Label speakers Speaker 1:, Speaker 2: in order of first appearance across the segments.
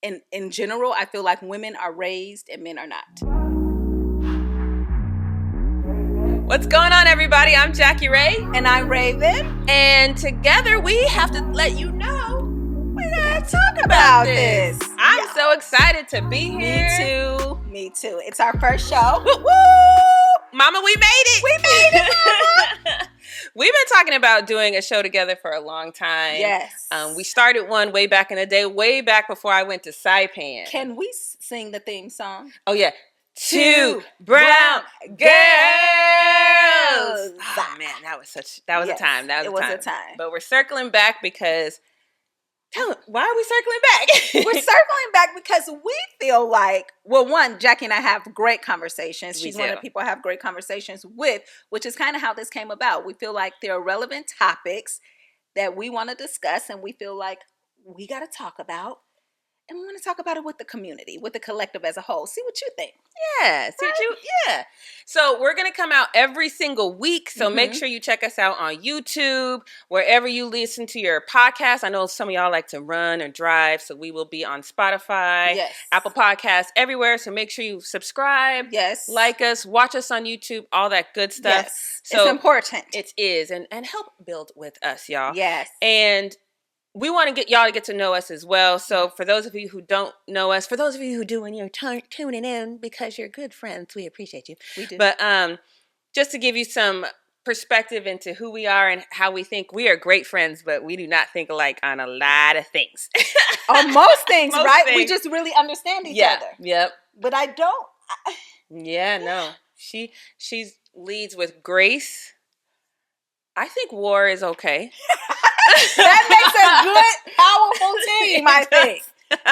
Speaker 1: in general, I feel like women are raised and men are not.
Speaker 2: What's going on, everybody? I'm Jackie Ray.
Speaker 1: And I'm Raven.
Speaker 2: And together we have to let you know we're going to talk
Speaker 1: about
Speaker 2: this. I'm so excited to be here.
Speaker 1: Me too. It's our first show.
Speaker 2: Woo! Mama, we made it.
Speaker 1: We made it, Mama.
Speaker 2: We've been talking about doing a show together for a long time.
Speaker 1: Yes.
Speaker 2: We started one way back in the day, way back before I went to Saipan.
Speaker 1: Can we sing the theme song?
Speaker 2: Oh, yeah. Two brown girls. Oh, man, that was a time. That was a time. But we're circling back because, why are we circling back?
Speaker 1: We're circling back because we feel like, well, one, Jackie and I have great conversations. She's one of the people I have great conversations with, which is kind of how this came about. We feel like there are relevant topics that we want to discuss and we feel like we got to talk about. And we want to talk about it with the community, with the collective as a whole. See what you think.
Speaker 2: Yeah. Yeah. So we're going to come out every single week. So make sure you check us out on YouTube, wherever you listen to your podcast. I know some of y'all like to run or drive. So we will be on Spotify, Apple Podcasts, everywhere. So make sure you subscribe.
Speaker 1: Yes.
Speaker 2: Like us, watch us on YouTube, all that good stuff.
Speaker 1: Yes.
Speaker 2: So
Speaker 1: it's important.
Speaker 2: It is. And help build with us, y'all.
Speaker 1: Yes.
Speaker 2: And we want to get y'all to get to know us as well. So for those of you who don't know us, for those of you who do and you're tuning in because you're good friends, we appreciate you.
Speaker 1: We do.
Speaker 2: But just to give you some perspective into who we are and how we think, we are great friends, but we do not think alike on a lot of things.
Speaker 1: On most things, right? Things. We just really understand each other.
Speaker 2: Yep.
Speaker 1: But I don't.
Speaker 2: Yeah, no. She leads with grace. I think war is okay.
Speaker 1: That makes a good, powerful team, I think.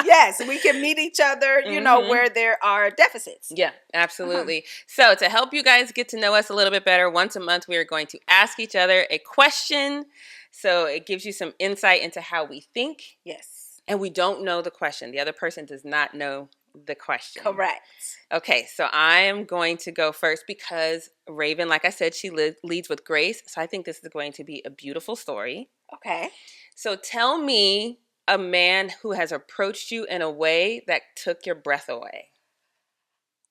Speaker 1: Yes, we can meet each other, you know, where there are deficits.
Speaker 2: Yeah, absolutely. So to help you guys get to know us a little bit better, once a month we are going to ask each other a question. So it gives you some insight into how we think.
Speaker 1: Yes.
Speaker 2: And we don't know the question. The other person does not know the question.
Speaker 1: Correct.
Speaker 2: Okay, so I am going to go first because Raven, like I said, she leads with grace. So I think this is going to be a beautiful story.
Speaker 1: Okay.
Speaker 2: So tell me a man who has approached you in a way that took your breath away.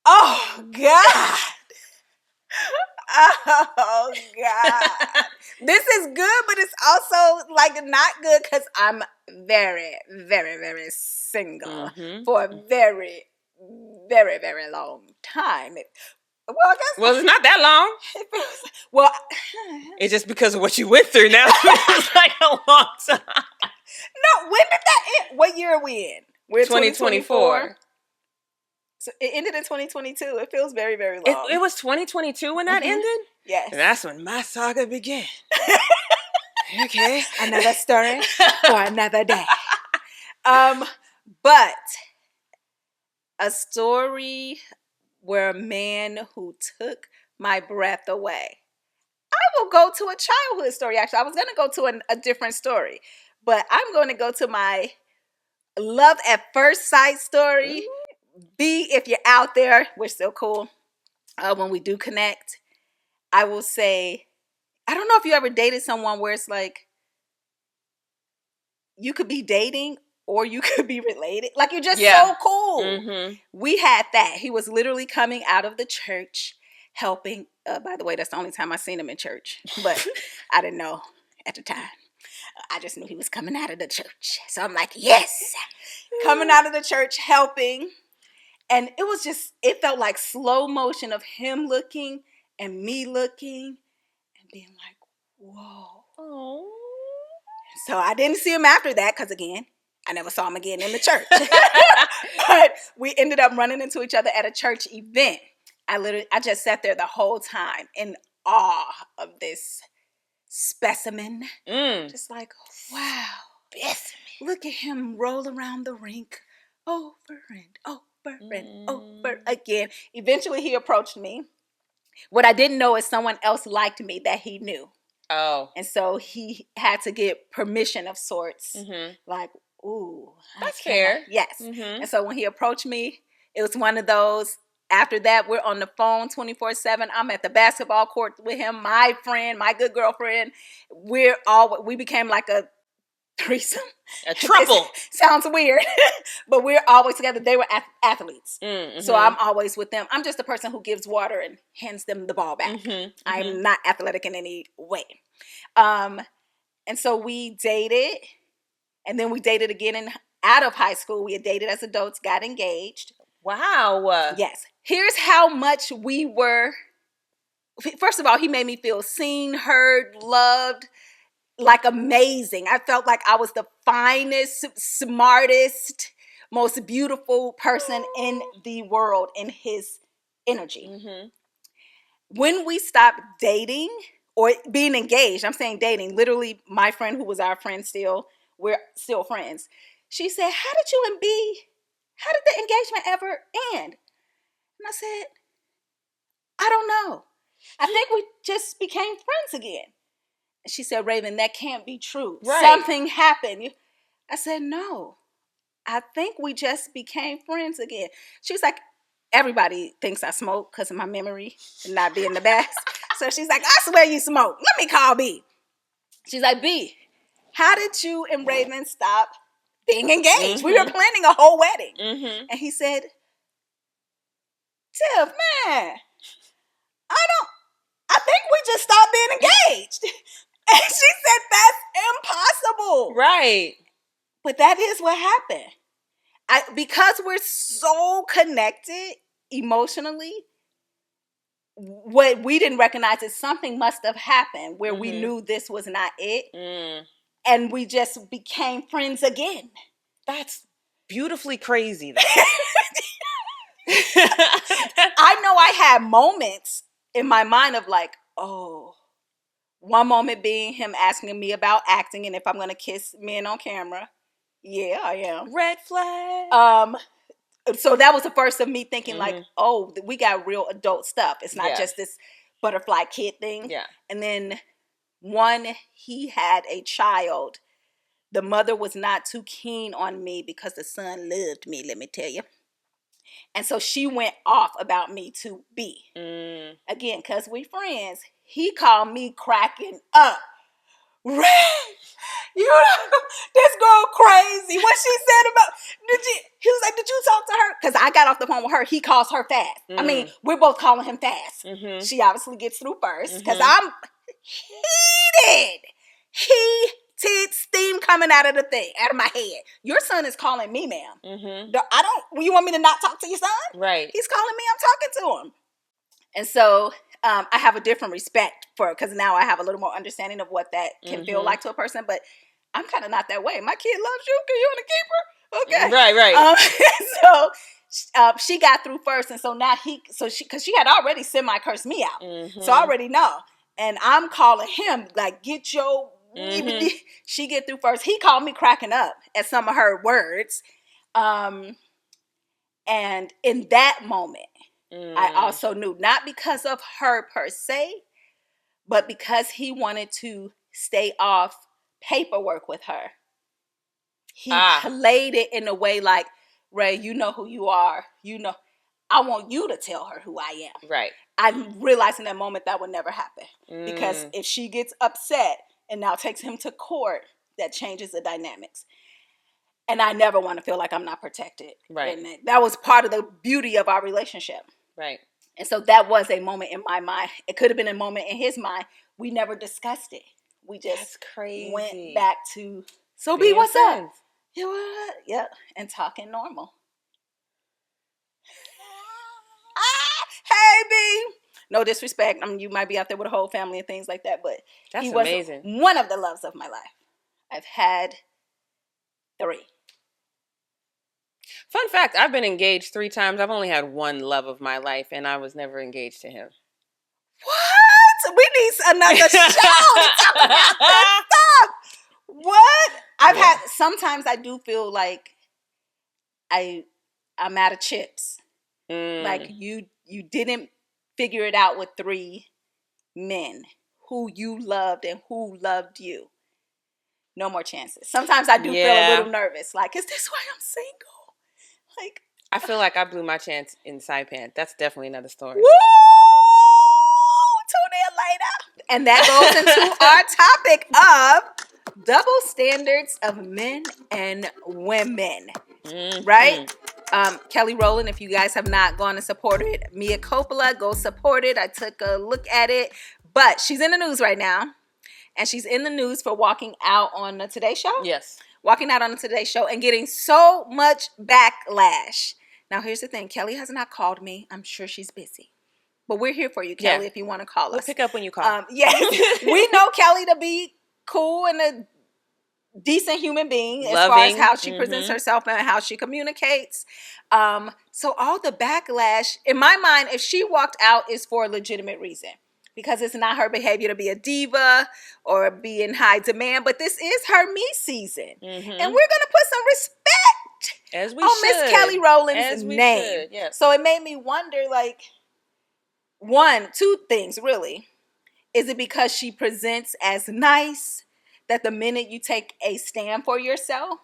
Speaker 1: Oh, God. Oh, God. This is good, but it's also like not good because I'm very, very, very single for a very, very, very long time. Well, I guess.
Speaker 2: Well, it's not that long.
Speaker 1: Well,
Speaker 2: it's just because of what you went through now. It's like a long time.
Speaker 1: No, when did that end? What year are we in? We're 2024. So it ended in 2022. It feels very, very long.
Speaker 2: It was 2022 when that ended?
Speaker 1: Yes.
Speaker 2: And that's when my saga began. Okay.
Speaker 1: Another story for another day. But a story where a man who took my breath away. I will go to a childhood story, actually. I was going to go to a different story, but I'm going to go to my love at first sight story. B, if you're out there, we're still cool. When we do connect, I will say, I don't know if you ever dated someone where it's like, you could be dating or you could be related. Like, you're just so cool. We had that. He was literally coming out of the church, helping. By the way, that's the only time I seen him in church. But I didn't know at the time. I just knew he was coming out of the church. So I'm like, yes. Coming out of the church, helping. And it felt like slow motion of him looking and me looking and being like, whoa.
Speaker 2: Oh.
Speaker 1: So I didn't see him after that because, again, I never saw him again in the church. But we ended up running into each other at a church event. I just sat there the whole time in awe of this specimen. Just like, wow.
Speaker 2: Specimen.
Speaker 1: Look at him roll around the rink over and over and over again. Eventually he approached me. What I didn't know is someone else liked me that he knew.
Speaker 2: Oh.
Speaker 1: And so he had to get permission of sorts. Like, ooh.
Speaker 2: That's fair.
Speaker 1: Yes. And so when he approached me, it was one of those. After that, we're on the phone 24/7. I'm at the basketball court with him, my friend, my good girlfriend. We became like a threesome.
Speaker 2: A triple.
Speaker 1: Sounds weird, but we're always together. They were athletes, so I'm always with them. I'm just the person who gives water and hands them the ball back. I'm not athletic in any way. And so we dated, and then we dated again out of high school. We had dated as adults, got engaged.
Speaker 2: Wow.
Speaker 1: Yes. Here's how much we were. First of all, he made me feel seen, heard, loved, like amazing. I felt like I was the finest, smartest, most beautiful person in the world in his energy. When we stopped dating or being engaged, I'm saying dating, literally my friend who was our friend still, we're still friends. She said, how did the engagement ever end? And I said, I don't know. I think we just became friends again. And she said, Raiven, that can't be true. Right. Something happened. I said, no, I think we just became friends again. She was like, everybody thinks I smoke because of my memory and not being the best. So she's like, I swear you smoke. Let me call B. She's like, B, how did you and Raiven stop being engaged? We were planning a whole wedding. And he said, Tiff, man, I think we just stopped being engaged. And she said, that's impossible.
Speaker 2: Right.
Speaker 1: But that is what happened. Because we're so connected emotionally, what we didn't recognize is something must have happened where we knew this was not it. And we just became friends again.
Speaker 2: That's beautifully crazy, though.
Speaker 1: I know I had moments in my mind of like, oh, one moment being him asking me about acting and if I'm going to kiss men on camera. Yeah, I am.
Speaker 2: Red flag.
Speaker 1: So that was the first of me thinking like, oh, we got real adult stuff. It's not just this butterfly kid thing.
Speaker 2: Yeah.
Speaker 1: And then he had a child. The mother was not too keen on me because the son loved me, let me tell you. And so she went off about me to B. Again, because we friends. He called me cracking up. Ray, this girl crazy. What she said about, he was like, did you talk to her? Because I got off the phone with her. He calls her fast. I mean, we're both calling him fast. She obviously gets through first because I'm heated. Steam coming out of my head. Your son is calling me, ma'am. You want me to not talk to your son?
Speaker 2: Right.
Speaker 1: He's calling me, I'm talking to him. And so I have a different respect for it because now I have a little more understanding of what that can feel like to a person. But I'm kind of not that way. My kid loves you. Can you want to keep her? Okay.
Speaker 2: Right.
Speaker 1: So she got through first. And so now because she had already semi-cursed me out. So I already know. And I'm calling him like, get your... She get through first. He called me cracking up at some of her words. And in that moment, I also knew, not because of her per se, but because he wanted to stay off paperwork with her. He played it in a way like, Ray, you know who you are. You know, I want you to tell her who I am.
Speaker 2: Right.
Speaker 1: I realized in that moment that would never happen. Because if she gets upset and now takes him to court, that changes the dynamics. And I never want to feel like I'm not protected.
Speaker 2: Right.
Speaker 1: And that was part of the beauty of our relationship.
Speaker 2: Right.
Speaker 1: And so that was a moment in my mind. It could have been a moment in his mind. We never discussed it. We just went back to, so B, what's up? You what? Yep. And talking normal. Hey, B. No disrespect. I mean, you might be out there with a whole family and things like that, but
Speaker 2: that's
Speaker 1: he was
Speaker 2: amazing.
Speaker 1: One of the loves of my life. I've had 3.
Speaker 2: Fun fact, I've been engaged 3 times. I've only had one love of my life, and I was never engaged to him.
Speaker 1: What? We need another show to talk about this stuff. What? I've had, sometimes I do feel like I'm out of chips. Like you didn't figure it out with 3 men who you loved and who loved you. No more chances. Sometimes I do feel a little nervous. Like, is this why I'm single? Like,
Speaker 2: I feel like I blew my chance in Saipan. That's definitely another story.
Speaker 1: Woo! Tune in later. And that goes into our topic of Double standards of men and women, right? Kelly Rowland, if you guys have not gone and supported Mia Coppola, go support it. I took a look at it, but she's in the news right now, and she's in the news for walking out on the Today Show.
Speaker 2: Yes.
Speaker 1: Walking out on the Today Show and getting so much backlash. Now, here's the thing. Kelly has not called me. I'm sure she's busy. But we're here for you, Kelly, if you want to call us.
Speaker 2: We'll pick up when you call.
Speaker 1: Yes. We know Kelly to be cool and a decent human being. Loving. As far as how she presents herself and how she communicates. So all the backlash, in my mind, if she walked out, is for a legitimate reason. Because it's not her behavior to be a diva or be in high demand. But this is her me season. And we're going to put some respect on Miss Kelly Rowland's name. Yes. So it made me wonder, like, two things, really. Is it because she presents as nice that the minute you take a stand for yourself,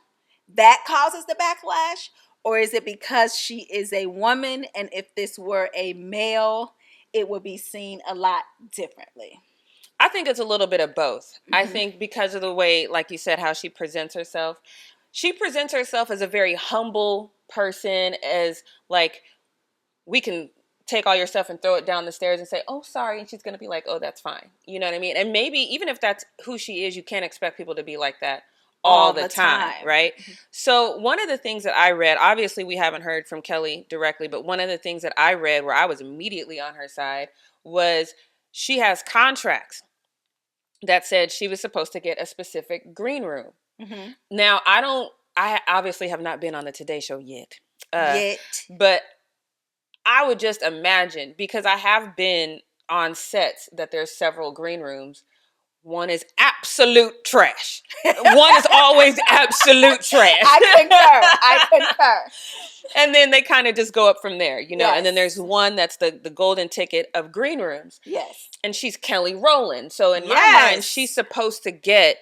Speaker 1: that causes the backlash? Or is it because she is a woman, and if this were a male, it would be seen a lot differently?
Speaker 2: I think it's a little bit of both. I think because of the way, like you said, how she presents herself as a very humble person, as like, we can take all your stuff and throw it down the stairs and say, oh, sorry. And she's going to be like, oh, that's fine. You know what I mean? And maybe even if that's who she is, you can't expect people to be like that all the time, right? So one of the things that I read, obviously we haven't heard from Kelly directly, but one of the things that I read where I was immediately on her side was she has contracts that said she was supposed to get a specific green room. Now, I obviously have not been on the Today Show yet. But I would just imagine, because I have been on sets that there's several green rooms. One is absolute trash. One is always absolute trash.
Speaker 1: I concur.
Speaker 2: And then they kind of just go up from there, you know. Yes. And then there's one that's the golden ticket of green rooms.
Speaker 1: Yes.
Speaker 2: And she's Kelly Rowland. So in my mind, she's supposed to get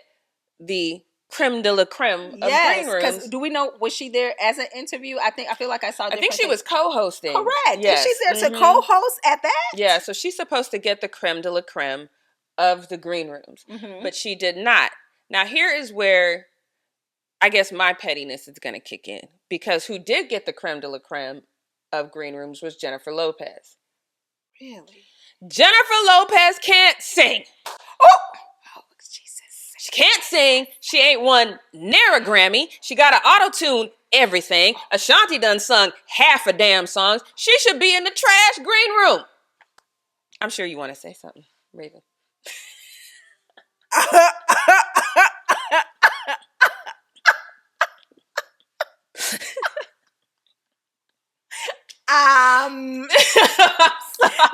Speaker 2: the creme de la creme of green rooms. Because
Speaker 1: do we know, was she there as an interview? I feel like I saw
Speaker 2: I think she was co-hosting.
Speaker 1: Correct. Yes. Is she there to co-host at that?
Speaker 2: Yeah, so she's supposed to get the creme de la creme of the green rooms. But she did not. Now, here is where I guess my pettiness is going to kick in. Because who did get the creme de la creme of green rooms was Jennifer Lopez.
Speaker 1: Really?
Speaker 2: Jennifer Lopez can't sing.
Speaker 1: Oh, Jesus.
Speaker 2: She can't sing. She ain't won near a Grammy. She got to auto-tune everything. Ashanti done sung half a damn songs. She should be in the trash green room. I'm sure you want to say something, Raiven.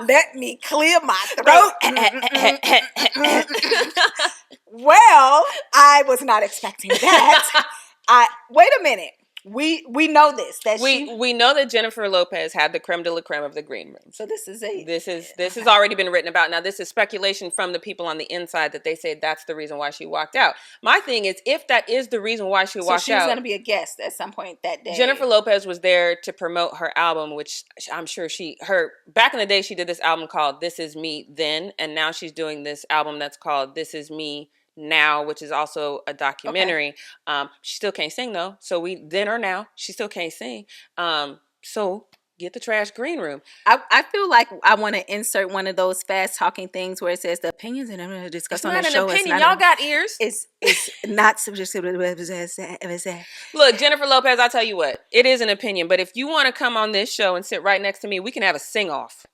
Speaker 1: Let me clear my throat. Well, I was not expecting that. Wait a minute. We know this.
Speaker 2: We know that Jennifer Lopez had the creme de la creme of the green room.
Speaker 1: So this
Speaker 2: has already been written about. Now, this is speculation from the people on the inside that they say that's the reason why she walked out. My thing is, if that is the reason why she walked out,
Speaker 1: she was going to be a guest at some point that day.
Speaker 2: Jennifer Lopez was there to promote her album, which I'm sure back in the day, she did this album called This Is Me Then, and now she's doing this album that's called This Is Me Now, which is also a documentary. Okay. She still can't sing though. So then or now, she still can't sing. So get the trash green room.
Speaker 1: I feel like I want to insert one of those fast talking things where it says the opinions and I'm going to discuss on the show.
Speaker 2: It's not an opinion. Y'all got ears.
Speaker 1: It's not subjective.
Speaker 2: Look, Jennifer Lopez, I'll tell you what, it is an opinion. But if you want to come on this show and sit right next to me, we can have a sing off.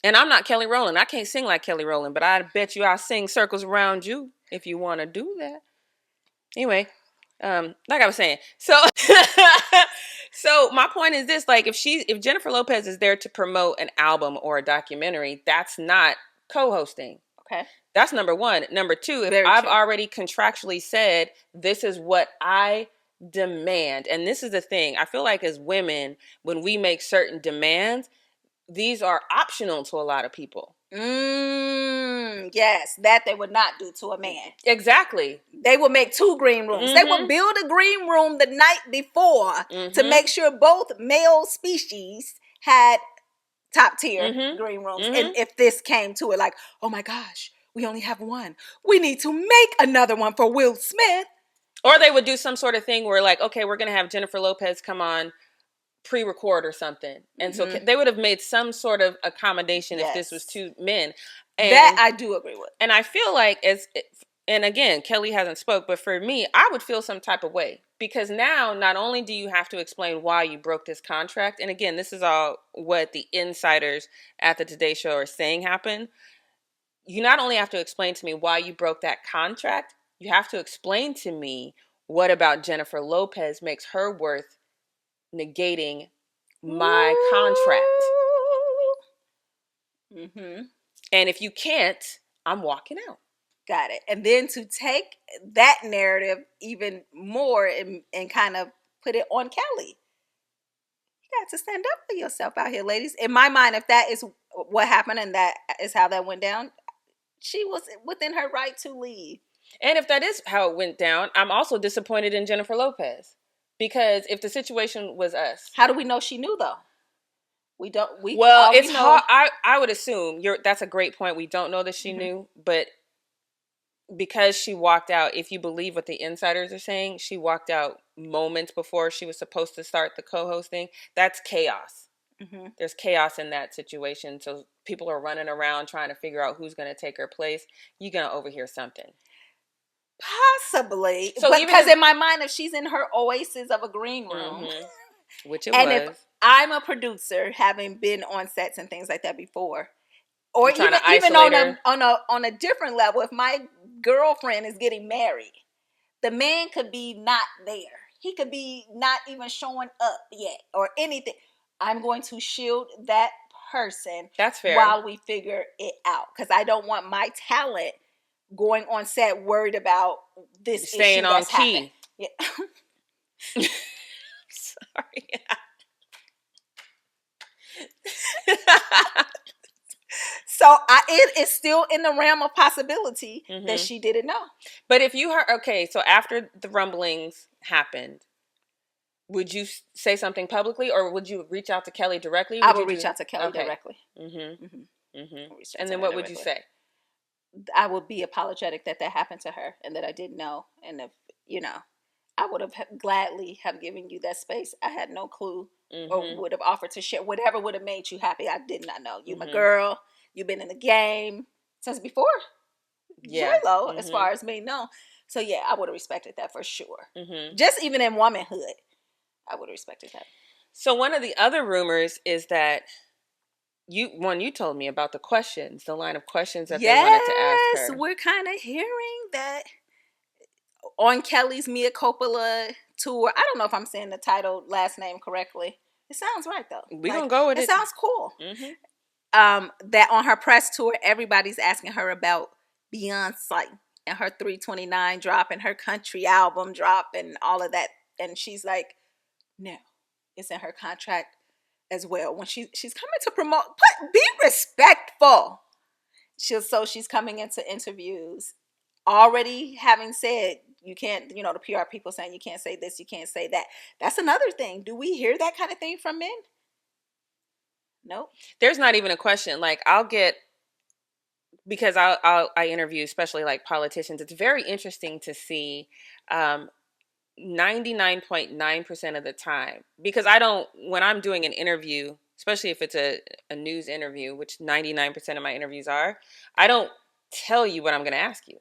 Speaker 2: And I'm not Kelly Rowland. I can't sing like Kelly Rowland, but I bet you I'll sing circles around you if you want to do that. Anyway, like I was saying, so my point is this: like, if Jennifer Lopez is there to promote an album or a documentary, that's not co-hosting.
Speaker 1: Okay,
Speaker 2: that's number one. Number two, if I've already contractually said this is what I demand, and this is the thing, I feel like as women, when we make certain demands, these are optional to a lot of people.
Speaker 1: Yes, that they would not do to a man.
Speaker 2: Exactly.
Speaker 1: They will make 2 green rooms. They will build a green room the night before to make sure both male species had top tier green rooms. And if this came to it, like, oh my gosh, we only have one. We need to make another one for Will Smith.
Speaker 2: Or they would do some sort of thing where like, okay, we're going to have Jennifer Lopez come on pre-record or something. And so they would have made some sort of accommodation if this was two men. And
Speaker 1: that I do agree with.
Speaker 2: And I feel like and again, Kelly hasn't spoke, but for me, I would feel some type of way. Because now, not only do you have to explain why you broke this contract, and again, this is all what the insiders at the Today Show are saying happened. You not only have to explain to me why you broke that contract, you have to explain to me what about Jennifer Lopez makes her worth negating my contract. Mm-hmm. And if you can't, I'm walking out.
Speaker 1: Got it. And then to take that narrative even more and kind of put it on Kelly. You got to stand up for yourself out here, ladies. In my mind, if that is what happened and that is how that went down, she was within her right to leave.
Speaker 2: And if that is how it went down, I'm also disappointed in Jennifer Lopez. Because if the situation was us.
Speaker 1: How do we know she knew, though? We don't.
Speaker 2: It's hard. I would assume that's a great point. We don't know that she knew, but because she walked out, if you believe what the insiders are saying, she walked out moments before she was supposed to start the co-hosting. That's chaos. Mm-hmm. There's chaos in that situation. So people are running around trying to figure out who's going to take her place. You're going to overhear something.
Speaker 1: Possibly. So because in my mind, if she's in her oasis of a green room,
Speaker 2: which it was.
Speaker 1: If I'm a producer, having been on sets and things like that before, or even on a different level, if my girlfriend is getting married, the man could be not there. He could be not even showing up yet or anything. I'm going to shield that person.
Speaker 2: That's fair.
Speaker 1: While we figure it out, because I don't want my talent going on set worried about this
Speaker 2: staying
Speaker 1: issue
Speaker 2: on
Speaker 1: that's
Speaker 2: key.
Speaker 1: Yeah.
Speaker 2: Sorry.
Speaker 1: So it is still in the realm of possibility that she didn't know.
Speaker 2: But if you heard, okay, so after the rumblings happened, would you say something publicly, or would you reach out to Kelly directly?
Speaker 1: I would reach out to Kelly directly.
Speaker 2: And then what would you say?
Speaker 1: I would be apologetic that happened to her and that I didn't know. And if, I would have gladly have given you that space. I had no clue or would have offered to share whatever would have made you happy. I did not know. You my girl. You've been in the game since before J-Lo, as far as me know. So yeah, I would have respected that for sure. Just even in womanhood, I would have respected that.
Speaker 2: So one of the other rumors is that you told me about the questions, the line of questions that they wanted to ask her.
Speaker 1: We're kind of hearing that on Kelly's Mia Coppola tour. I don't know if I'm saying the title, last name correctly. It sounds right though.
Speaker 2: We're gonna go with it.
Speaker 1: It sounds cool. That on her press tour, everybody's asking her about Beyonce and her 329 drop and her country album drop and all of that. And she's like, no, it's in her contract as well. When she's coming to promote, be respectful. She's coming into interviews already having said, you can't, the PR people saying you can't say this, you can't say that. That's another thing. Do we hear that kind of thing from men? Nope.
Speaker 2: There's not even a question. Like because I interview especially like politicians. It's very interesting to see 99.9% of the time, because when I'm doing an interview, especially if it's a news interview, which 99% of my interviews are, I don't tell you what I'm going to ask you.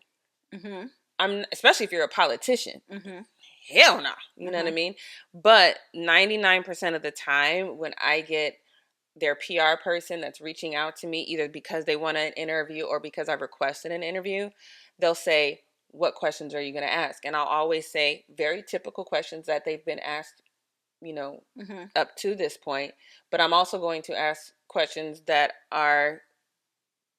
Speaker 2: Especially if you're a politician. Hell no. You know what I mean? But 99% of the time when I get their PR person that's reaching out to me, either because they want an interview or because I've requested an interview, they'll say, what questions are you going to ask? And I'll always say very typical questions that they've been asked, up to this point. But I'm also going to ask questions that are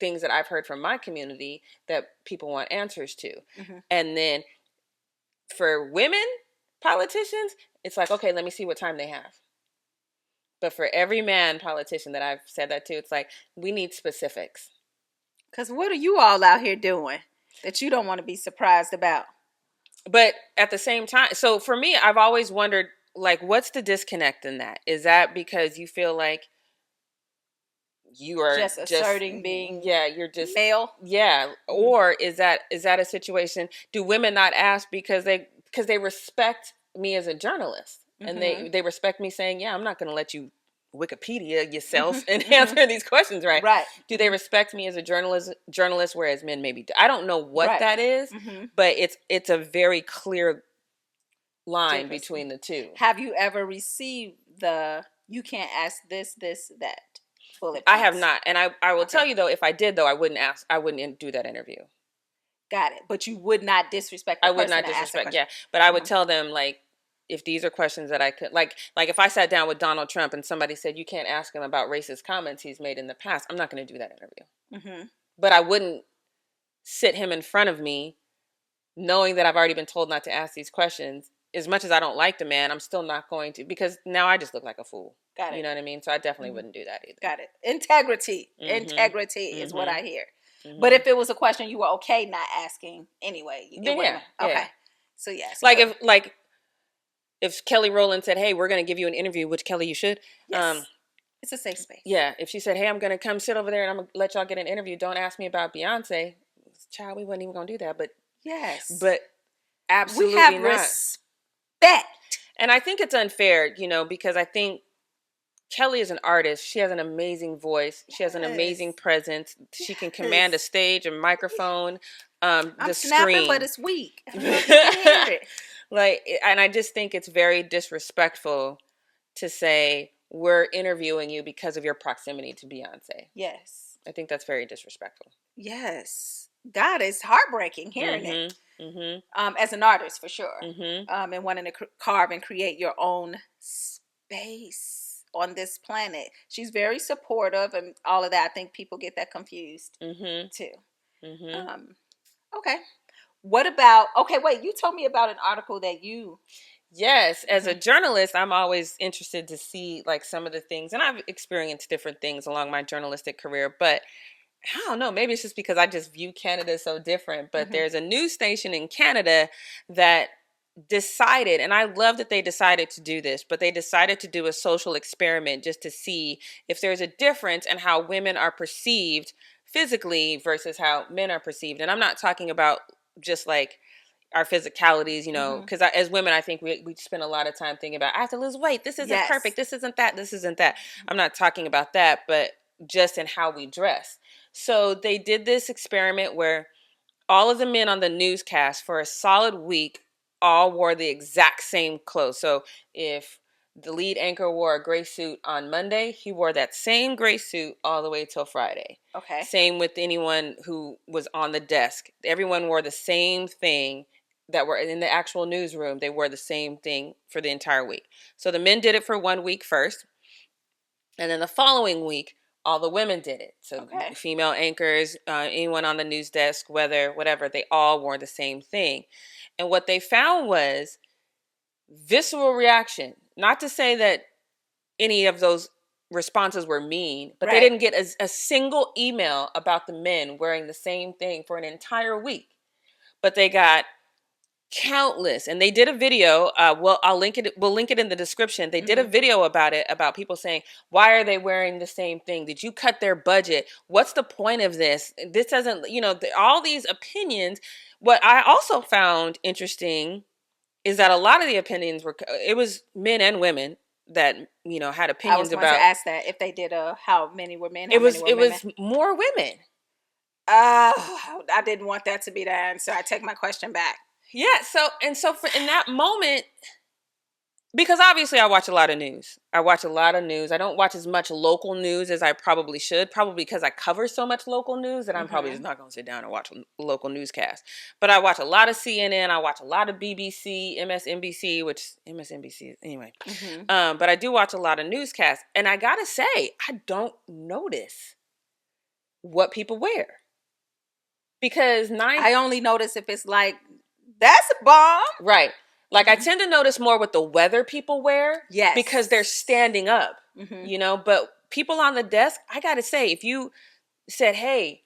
Speaker 2: things that I've heard from my community that people want answers to. And then for women politicians, it's like, okay, let me see what time they have. But for every man politician that I've said that to, it's like, we need specifics.
Speaker 1: Because what are you all out here doing that you don't want to be surprised about?
Speaker 2: But at the same time, so for me, I've always wondered, like, what's the disconnect in that? Is that because you feel like you are
Speaker 1: just asserting being
Speaker 2: you're just
Speaker 1: male.
Speaker 2: Yeah. Or is that a situation? Do women not ask because they respect me as a journalist, and they respect me saying, yeah, I'm not going to let you Wikipedia yourself and answer these questions, right?
Speaker 1: Right.
Speaker 2: Do they respect me as a journalist, whereas men maybe do? I don't know what that is, but it's a very clear line between the two.
Speaker 1: Have you ever received you can't ask this, that bullet points?
Speaker 2: I have not, and I will tell you though, if I did though, I wouldn't do that interview.
Speaker 1: Got it. But you would not disrespect the person. I would not disrespect,
Speaker 2: yeah. But I would tell them, like, if these are questions that I could, like if I sat down with Donald Trump and somebody said, you can't ask him about racist comments he's made in the past, I'm not going to do that interview. But I wouldn't sit him in front of me knowing that I've already been told not to ask these questions. As much as I don't like the man, I'm still not going to, because now I just look like a fool. Got it. You know what I mean? So I definitely wouldn't do that either.
Speaker 1: Got it. Integrity. Integrity is what I hear. But if it was a question you were okay not asking anyway, okay. Yeah. So yes.
Speaker 2: Like if Kelly Rowland said, "Hey, we're going to give you an interview," which Kelly you should. Yes.
Speaker 1: It's a safe space.
Speaker 2: Yeah. If she said, "Hey, I'm going to come sit over there and I'm going to let y'all get an interview. Don't ask me about Beyonce," child, we wasn't even going to do that. But
Speaker 1: yes.
Speaker 2: But absolutely
Speaker 1: we have
Speaker 2: not.
Speaker 1: Respect.
Speaker 2: And I think it's unfair, because I think Kelly is an artist. She has an amazing voice. She has an amazing presence. She can command a stage, a microphone,
Speaker 1: I'm
Speaker 2: the
Speaker 1: snapping,
Speaker 2: screen.
Speaker 1: But it's weak.
Speaker 2: Like, and I just think it's very disrespectful to say we're interviewing you because of your proximity to Beyonce.
Speaker 1: Yes.
Speaker 2: I think that's very disrespectful.
Speaker 1: Yes. God, it's heartbreaking hearing it. As an artist, for sure. And wanting to carve and create your own space on this planet. She's very supportive and all of that. I think people get that confused too. Okay. What about, wait, you told me about an article that you...
Speaker 2: Yes, as a journalist, I'm always interested to see like some of the things, and I've experienced different things along my journalistic career, but I don't know, maybe it's just because I just view Canada so different, but there's a news station in Canada that decided, and I love that they decided to do this, but they decided to do a social experiment just to see if there's a difference in how women are perceived physically versus how men are perceived. And I'm not talking about just like our physicalities, because as women, I think we spend a lot of time thinking about, I have to lose weight. This isn't perfect. This isn't that. This isn't that. I'm not talking about that, but just in how we dress. So they did this experiment where all of the men on the newscast for a solid week all wore the exact same clothes. So if the lead anchor wore a gray suit on Monday, he wore that same gray suit all the way till Friday. Okay. Same with anyone who was on the desk. Everyone wore the same thing that were in the actual newsroom. They wore the same thing for the entire week. So the men did it for 1 week first. And then the following week, all the women did it. So female anchors, anyone on the news desk, whatever, they all wore the same thing. And what they found was visceral reaction. Not to say that any of those responses were mean, but they didn't get a single email about the men wearing the same thing for an entire week. But they got countless, and they did a video. We'll link it in the description. They did a video about it, about people saying, why are they wearing the same thing? Did you cut their budget? What's the point of this? This doesn't, all these opinions. What I also found interesting is that a lot of the opinions it was men and women that, had opinions about. I was going to
Speaker 1: ask that if they did how many were men,
Speaker 2: it was more women.
Speaker 1: I didn't want that to be the answer. I take my question back.
Speaker 2: Yeah, so in that moment, because obviously I watch a lot of news. I don't watch as much local news as I probably should, probably because I cover so much local news that I'm probably just not going to sit down and watch a local newscast. But I watch a lot of CNN, I watch a lot of BBC, MSNBC, anyway. But I do watch a lot of newscasts, and I got to say, I don't notice what people wear. Because
Speaker 1: I only notice if it's like, that's a bomb.
Speaker 2: Right. Like I tend to notice more what the weather people wear. Yes. Because they're standing up, but people on the desk, I got to say, if you said, hey,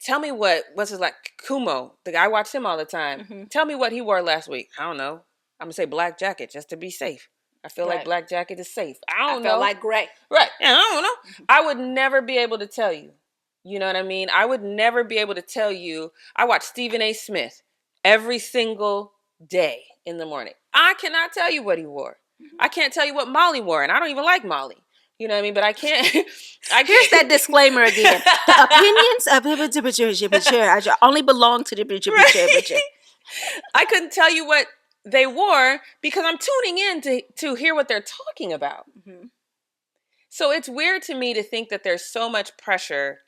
Speaker 2: tell me what's his like, Kumo, the guy, I watch him all the time. Tell me what he wore last week. I don't know. I'm going to say black jacket just to be safe. I feel like black jacket is safe. I don't know.
Speaker 1: I feel like gray.
Speaker 2: Right. I don't know. I would never be able to tell you. You know what I mean? I would never be able to tell you. I watch Stephen A. Smith every single day in the morning. I cannot tell you what he wore. I can't tell you what Molly wore, and I don't even like Molly. You know what I mean? But I can't.
Speaker 1: Here's that disclaimer again. The opinions of only belong to the
Speaker 2: I couldn't tell you what they wore because I'm tuning in to hear what they're talking about. Mm-hmm. So it's weird to me to think that there's so much pressure.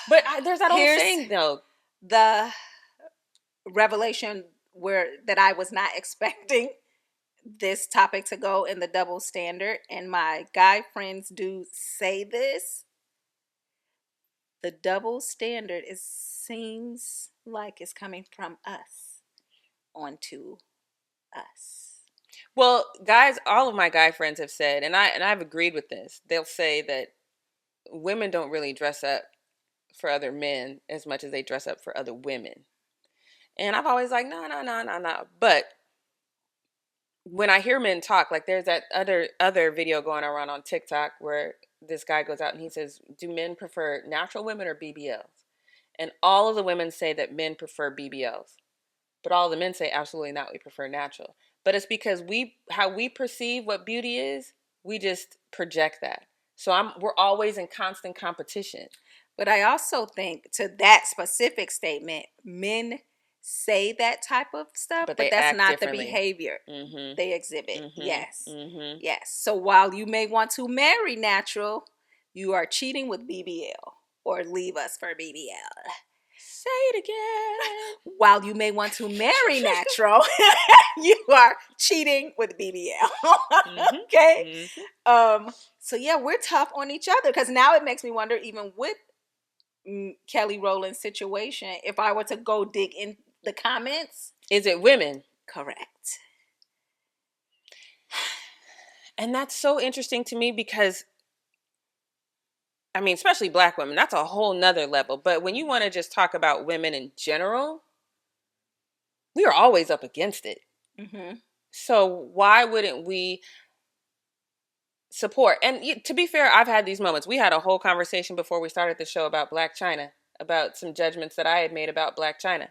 Speaker 2: But there's that old saying, though.
Speaker 1: The revelation that I was not expecting this topic to go in the double standard, and my guy friends do say this. The double standard seems like it's coming from us onto us.
Speaker 2: Well, guys, all of my guy friends have said, and I've agreed with this. They'll say that women don't really dress up for other men as much as they dress up for other women. And I've always like, no. But when I hear men talk, like there's that other video going around on TikTok where this guy goes out and he says, do men prefer natural women or BBLs? And all of the women say that men prefer BBLs. But all the men say, absolutely not, we prefer natural. But it's because how we perceive what beauty is, we just project that. So we're always in constant competition.
Speaker 1: But I also think, to that specific statement, men say that type of stuff, but that's not the behavior they exhibit. Yes. Yes. So while you may want to marry natural, you are cheating with BBL, or leave us for BBL.
Speaker 2: Say it again.
Speaker 1: While you may want to marry natural, you are cheating with BBL. Okay. So yeah, we're tough on each other, because now it makes me wonder, even with Kelly Rowland's situation, if I were to go dig in the comments,
Speaker 2: is it women?
Speaker 1: Correct.
Speaker 2: And that's so interesting to me because, I mean, especially black women, that's a whole nother level. But when you want to just talk about women in general, we are always up against it. Mm-hmm. So why wouldn't we support? And to be fair, I've had these moments. We had a whole conversation before we started the show about Blac Chyna, about some judgments that I had made about Blac Chyna.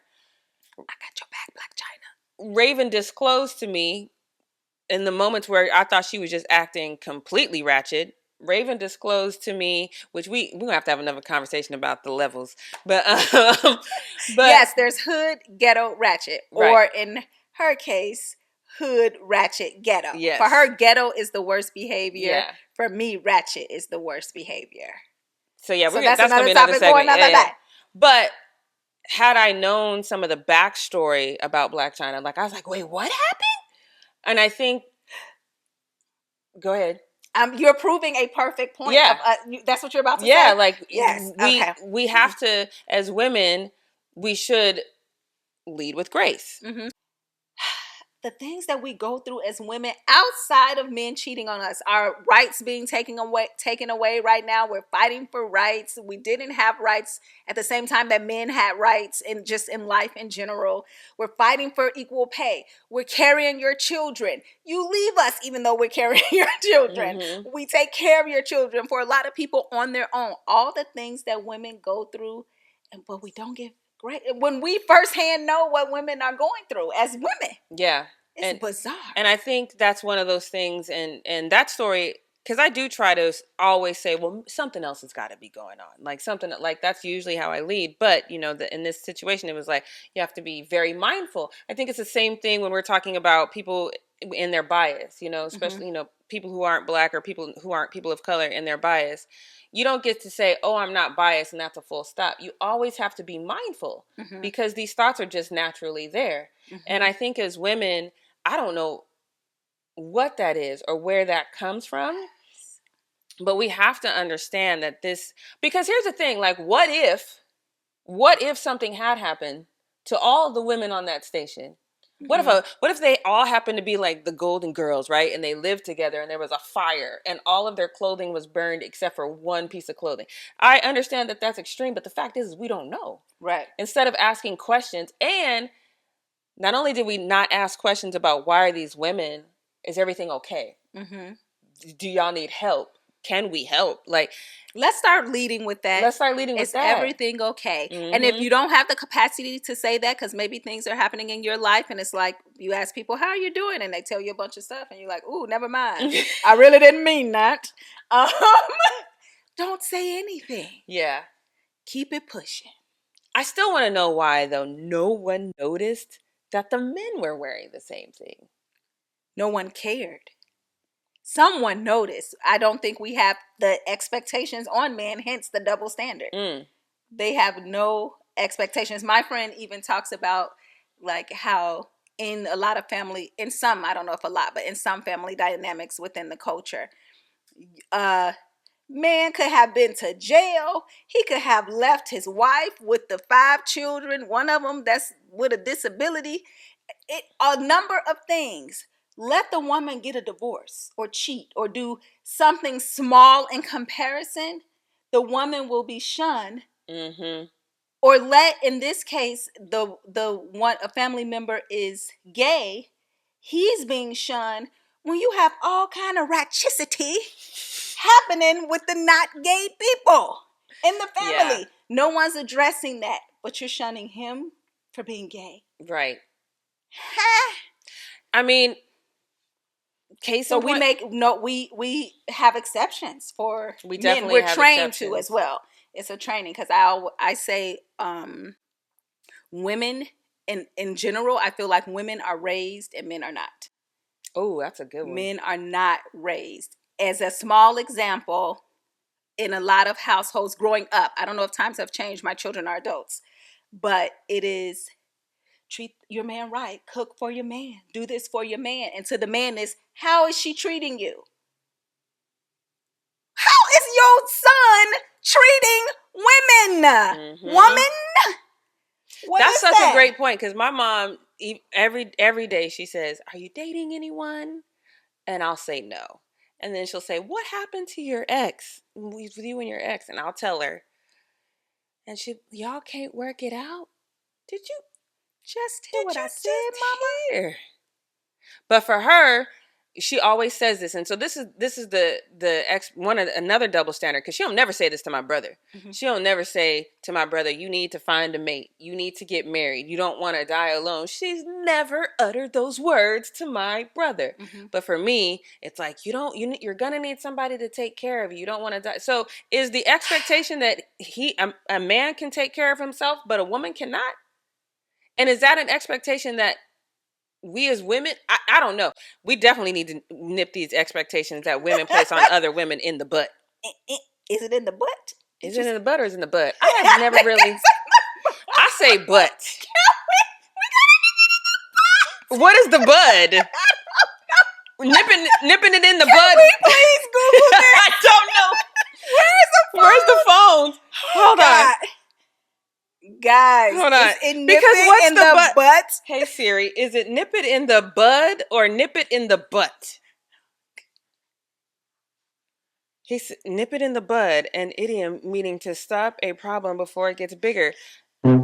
Speaker 1: I got your back, Blac Chyna.
Speaker 2: Raven disclosed to me in the moments where I thought she was just acting completely ratchet. Raven disclosed to me, which we're gonna have to have another conversation about the levels. But
Speaker 1: yes, there's hood, ghetto, ratchet, right. Or in her case, hood, ratchet, ghetto. Yes. For her, ghetto is the worst behavior. Yeah. For me, ratchet is the worst behavior.
Speaker 2: So yeah, that's another topic for another day. But had I known some of the backstory about Blac Chyna, like I was like, wait, what happened? And I think, go ahead.
Speaker 1: You're proving a perfect point.
Speaker 2: Yeah.
Speaker 1: That's what you're about to say?
Speaker 2: Yeah, like yes. We have to, as women, we should lead with grace. Mm-hmm.
Speaker 1: The things that we go through as women outside of men cheating on us, our rights being taken away right now. We're fighting for rights. We didn't have rights at the same time that men had rights, and just in life in general. We're fighting for equal pay. We're carrying your children. You leave us even though we're carrying your children. Mm-hmm. We take care of your children, for a lot of people, on their own. All the things that women go through, but we don't give great when we firsthand know what women are going through as women.
Speaker 2: Yeah.
Speaker 1: It's bizarre.
Speaker 2: And I think that's one of those things, and that story, because I do try to always say, well, something else has got to be going on. Like something, like that's usually how I lead. But, in this situation, it was like, you have to be very mindful. I think it's the same thing when we're talking about people in their bias, especially, mm-hmm. People who aren't black or people who aren't people of color in their bias. You don't get to say, oh, I'm not biased, and that's a full stop. You always have to be mindful, mm-hmm. because these thoughts are just naturally there. Mm-hmm. And I think as women, I don't know what that is or where that comes from, but we have to understand that because here's the thing, like, what if something had happened to all the women on that station? Mm-hmm. What if they all happened to be like the Golden Girls, right? And they lived together and there was a fire and all of their clothing was burned except for one piece of clothing. I understand that that's extreme, but the fact is we don't know.
Speaker 1: Right.
Speaker 2: Instead of asking questions, and not only did we not ask questions about why are these women is everything okay? Do y'all need help? Can we help? Like,
Speaker 1: let's start leading with that. Is everything okay? And if you don't have the capacity to say that, because maybe things are happening in your life, and it's like you ask people, how are you doing? And they tell you a bunch of stuff, and you're like, ooh, never mind. I really didn't mean that. Don't say anything.
Speaker 2: Yeah.
Speaker 1: Keep it pushing.
Speaker 2: I still want to know why, though, no one noticed that the men were wearing the same thing.
Speaker 1: No one cared. Someone noticed. I don't think we have the expectations on men, hence the double standard. They have no expectations. My friend even talks about like how in a lot of family, in some, I don't know if a lot, but in some family dynamics within the culture, man could have been to jail. He could have left his wife with the 5 children, one of them that's with a disability. A number of things. Let the woman get a divorce or cheat or do something small in comparison. The woman will be shunned. Or let, in this case, a family member is gay. He's being shunned when you have all kind of ratchicity happening with the not gay people in the family. Yeah. No one's addressing that, but you're shunning him for being gay.
Speaker 2: Right. I mean,
Speaker 1: we have exceptions for
Speaker 2: we definitely
Speaker 1: men. We're trained to as well. It's a training because I say women in general, I feel like women are raised and men are not.
Speaker 2: Oh, that's a good one.
Speaker 1: Men are not raised. As a small example, in a lot of households growing up, I don't know if times have changed. My children are adults, but it is treat your man right, cook for your man, do this for your man. And to the man is, how is she treating you? How is your son treating women? Woman?
Speaker 2: That's such a great point, because my mom, every day she says, are you dating anyone? And I'll say no. And then she'll say, what happened to your ex? With you and your ex? And I'll tell her. And y'all can't work it out? Did you
Speaker 1: just hear what I said, Mama?
Speaker 2: But for her, she always says this, and so this is another double standard, because she don't never say this to my brother. She don't never say to my brother, you need to find a mate, you need to get married, you don't want to die alone. She's never uttered those words to my brother. But for me, it's like you're gonna need somebody to take care of you. You don't want to die. So is the expectation that a man can take care of himself, but a woman cannot? And is that an expectation that we as women, I don't know. We definitely need to nip these expectations that women place on other women in the butt.
Speaker 1: Is it in the butt?
Speaker 2: Is it in the butt or is it in the butt? I have never really. I say butt. What is the bud? Nipping it in the bud.
Speaker 1: Can we please Google it?
Speaker 2: I don't know. Where's the phone? Hold on.
Speaker 1: Guys,
Speaker 2: hold on.
Speaker 1: Because what's in the butt?
Speaker 2: Hey Siri, is it nip it in the bud or nip it in the butt? He's nip it in the bud, an idiom meaning to stop a problem before it gets bigger.
Speaker 1: Nip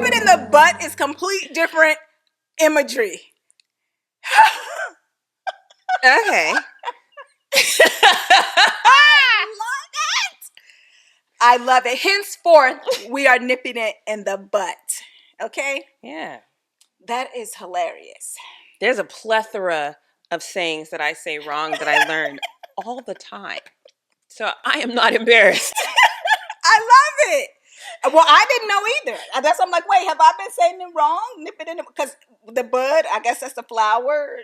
Speaker 1: it in the butt is complete different imagery.
Speaker 2: Okay.
Speaker 1: I love it. Henceforth, we are nipping it in the butt. Okay?
Speaker 2: Yeah.
Speaker 1: That is hilarious.
Speaker 2: There's a plethora of sayings that I say wrong that I learn all the time. So I am not embarrassed.
Speaker 1: I love it. Well, I didn't know either. That's why I'm like, wait, have I been saying it wrong? Nip it in the, because the bud, I guess that's the flower.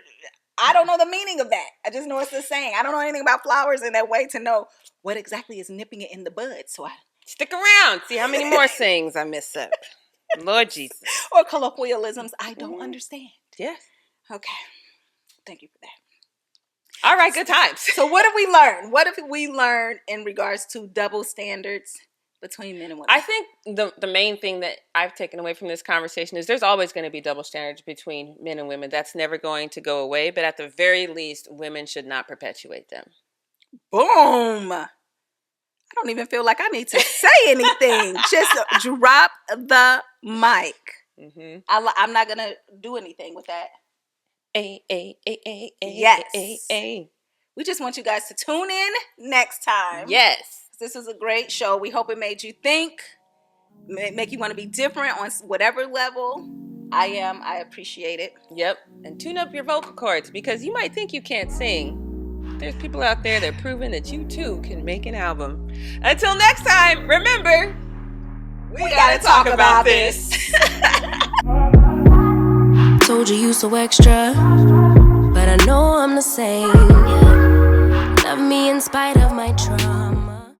Speaker 1: I don't know the meaning of that. I just know it's the saying. I don't know anything about flowers in that way to know what exactly is nipping it in the bud. So I
Speaker 2: stick around. See how many more sayings I miss up. Lord Jesus.
Speaker 1: Or colloquialisms I don't understand.
Speaker 2: Yes.
Speaker 1: Okay. Thank you for that.
Speaker 2: All right, good times.
Speaker 1: So what did we learn? What have we learned in regards to double standards between men and women?
Speaker 2: I think the main thing that I've taken away from this conversation is there's always going to be double standards between men and women. That's never going to go away. But at the very least, women should not perpetuate them.
Speaker 1: Boom. I don't even feel like I need to say anything. Just drop the mic. I'm not going to do anything with that. Yes. We just want you guys to tune in next time.
Speaker 2: Yes.
Speaker 1: This is a great show. We hope it made you think, make you want to be different on whatever level. I appreciate it.
Speaker 2: Yep. And tune up your vocal cords, because you might think you can't sing. There's people out there that are proving that you too can make an album. Until next time, remember, we gotta talk about this.
Speaker 3: Told you so extra.